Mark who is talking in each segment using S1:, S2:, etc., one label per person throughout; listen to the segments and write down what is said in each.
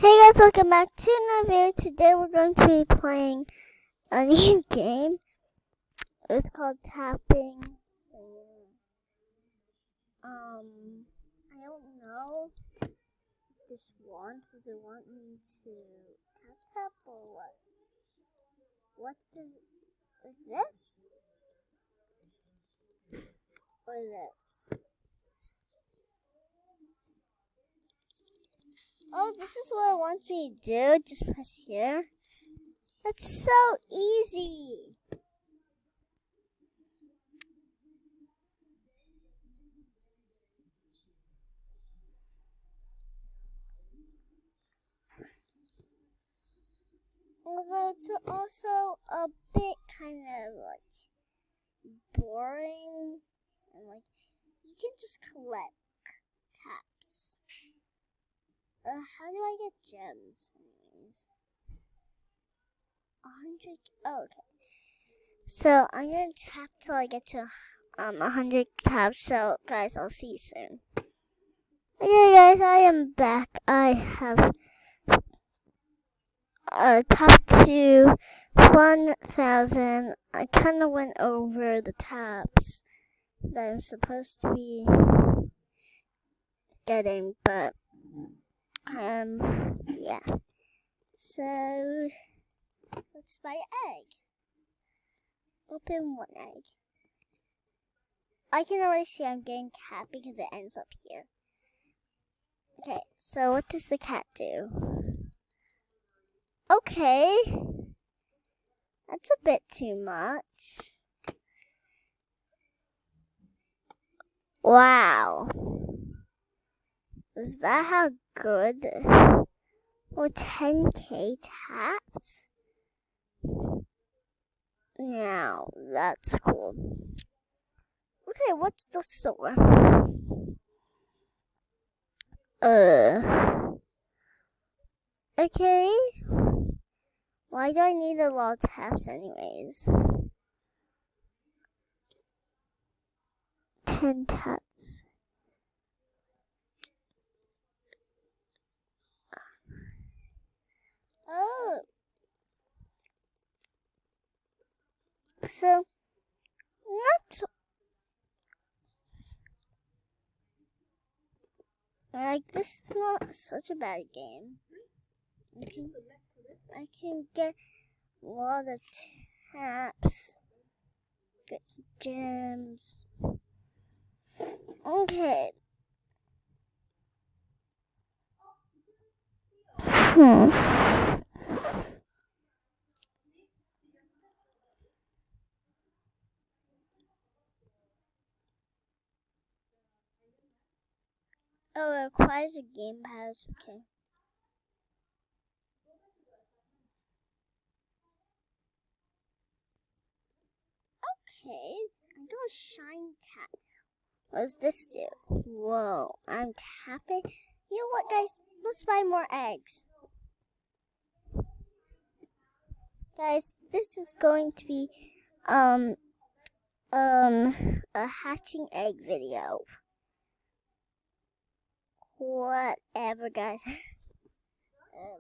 S1: Hey guys, welcome back to another video. Today we're going to be playing a new game. It's called Tapping Singing. I don't know if this does it want me to tap or what? What does, is this? Or this? Oh, this is what it wants me to do. Just press here. That's so easy. Although it's also a bit kind of like boring and like you can just collect taps. How do I get gems anyways? 100. Oh, okay. So I'm gonna tap till I get to 100 taps. So guys, I'll see you soon. Okay guys, I am back. I have tapped to 1,000. I kind of went over the taps that I'm supposed to be getting, but yeah. So let's buy an egg. Open one egg. I can already see I'm getting cat because it ends up here. Okay, so what does the cat do? Okay, that's a bit too much. Wow. Is that how good? Oh, 10k taps? Now, that's cool. Okay, what's the store? Okay. Why do I need a lot of taps anyways? 10 taps. Oh. So, not like this is not such a bad game. I can get a lot of taps. Get some gems. Okay. Oh, it requires a game pass. Okay. Okay. I got a shine cat. What does this do? Whoa. I'm tapping. You know what, guys? Let's buy more eggs. Guys, this is going to be a hatching egg video. Whatever, guys.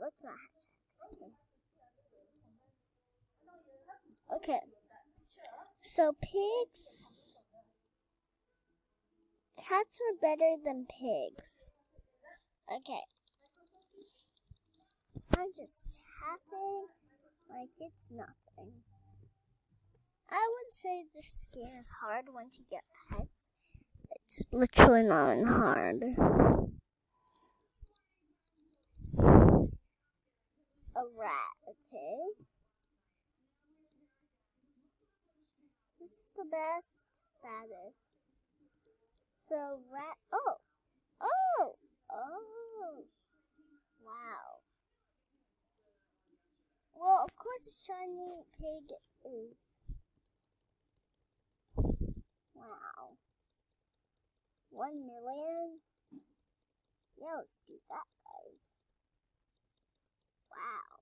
S1: Let's not hatch eggs. Okay. So pigs, cats are better than pigs. Okay. I'm just tapping like it's nothing. I would say this game is hard once you get pets. It's literally not hard. A rat, okay? This is the baddest. So rat, oh, wow. Well, of course the shiny pig is, wow. 1 million? Yeah, let's do that, guys. Wow.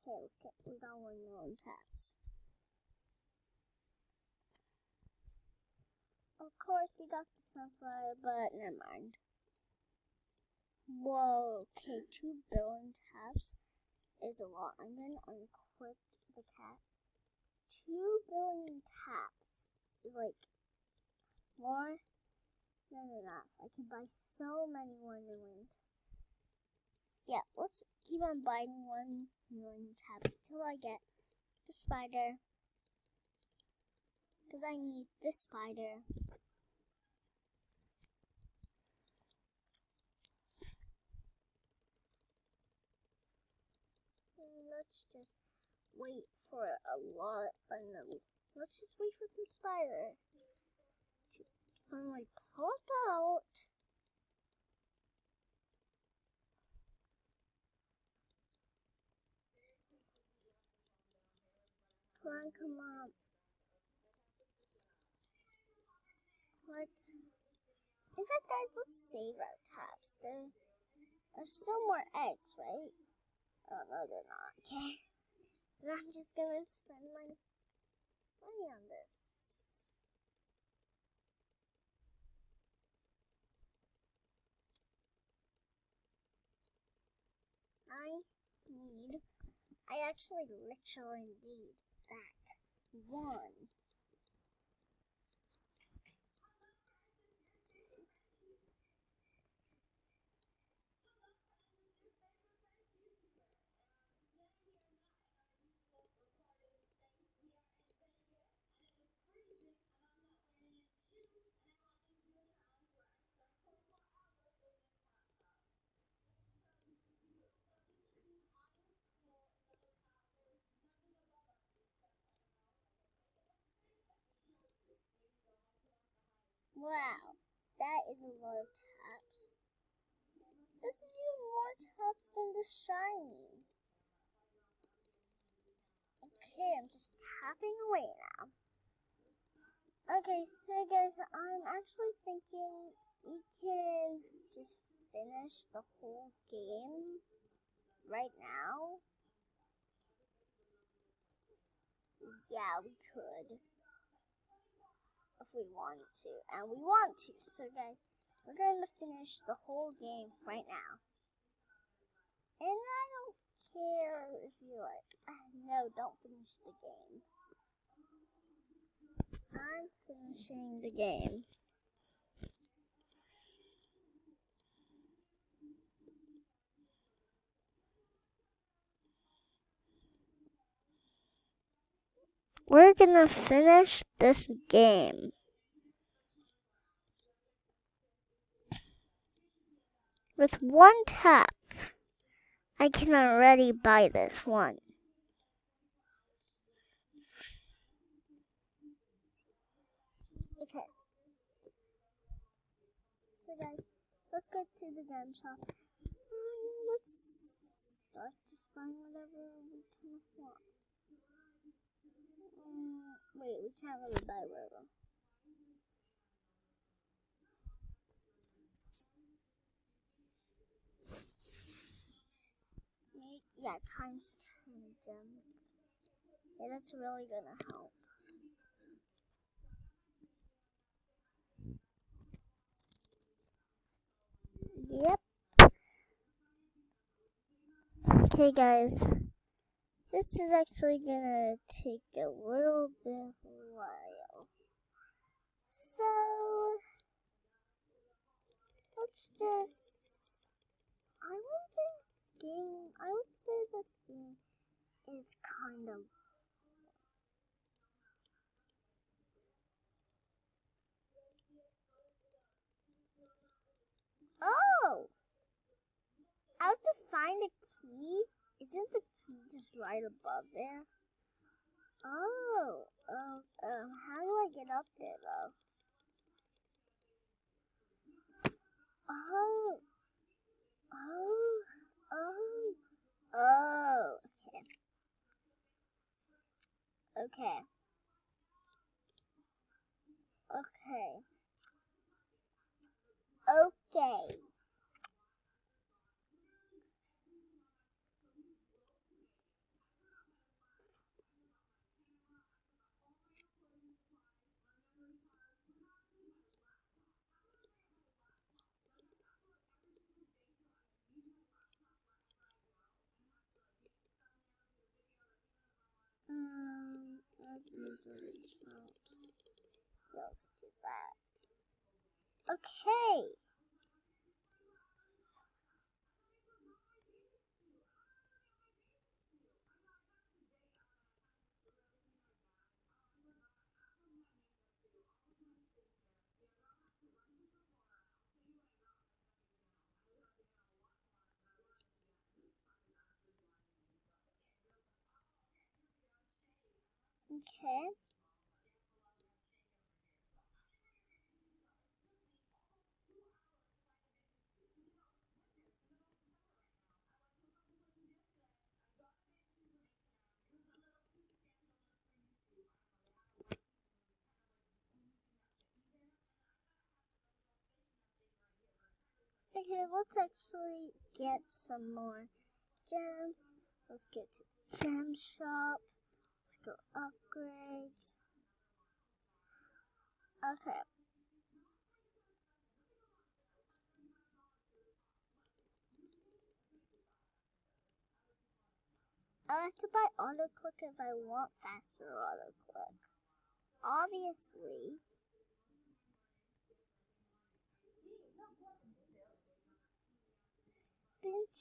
S1: Okay, we got 1 million taps. Of course, we got the sunflower, but never mind. Whoa, okay, 2 billion taps is a lot. I'm going to unequip the cat. 2 billion taps is like more than enough. I can buy so many Wonderland. Yeah, let's keep on buying 1 million taps till I get the spider. Because I need this spider. Let's just wait for a lot. Let's just wait for some spider to suddenly pop out. Come on. In fact, guys, let's save our taps. There's still more eggs, right? Oh, no, they're not. Okay. And I'm just gonna spend my money on this. I actually literally need that 1. Wow, that is a lot of taps. This is even more taps than the shiny. Okay, I'm just tapping away now. Okay, so guys, I'm actually thinking we can just finish the whole game right now. Yeah, we could. If we want to. And we want to. So guys, we're going to finish the whole game right now. And I don't care if you're like, no, don't finish the game. I'm finishing the game. We're gonna finish this game. With 1 tap, I can already buy this one. Okay. So guys, let's go to the gem shop. Let's start just buying whatever we can want. Wait, we can't really buy Robo. Yeah, times 10 gem. Yeah, that's really gonna help. Yep. Okay, guys. This is actually gonna take a little bit of a while. So, let's just... I would say this game is kind of... Oh! I have to find a key? Isn't the key just right above there? Oh, how do I get up there though? Oh, okay. Okay. Let's do that. Okay. Okay. Okay, let's actually get some more gems. Let's get to the gem shop. Let's go upgrades. Okay. I have to buy auto click if I want faster auto click. Obviously. Okay.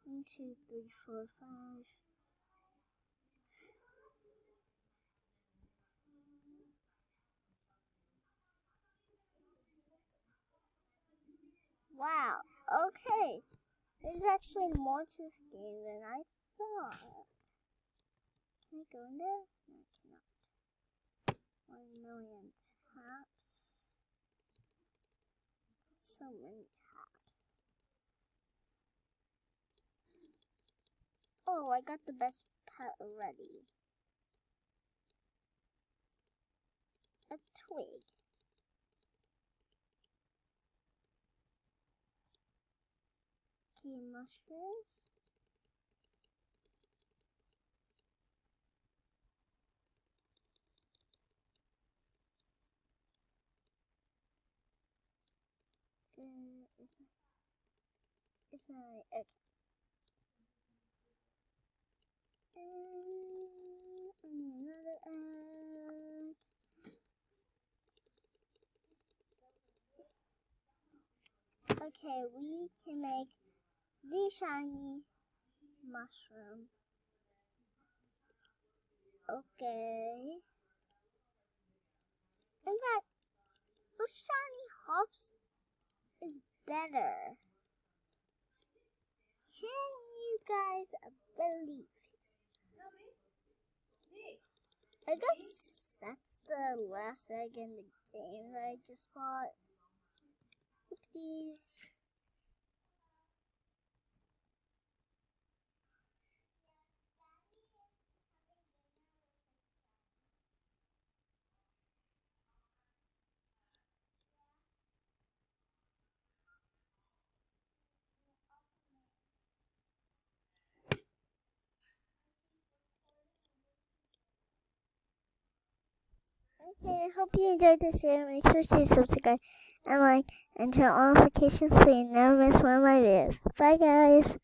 S1: 1, 2, 3, 4, 5. Wow. Okay. There's actually more to this game than I thought. Can I go in there? No, I cannot. 1 million taps. So many taps. Oh, I got the best pet already. A twig. Key mushrooms. It's not right. Okay. Another egg. Okay, we can make the shiny mushroom. Okay. In fact, the shiny hops is better. Can you guys believe it? I guess that's the last egg in the game that I just bought. Oopsies. Okay, I hope you enjoyed this video. Make sure to subscribe and like and turn on notifications so you never miss one of my videos. Bye guys.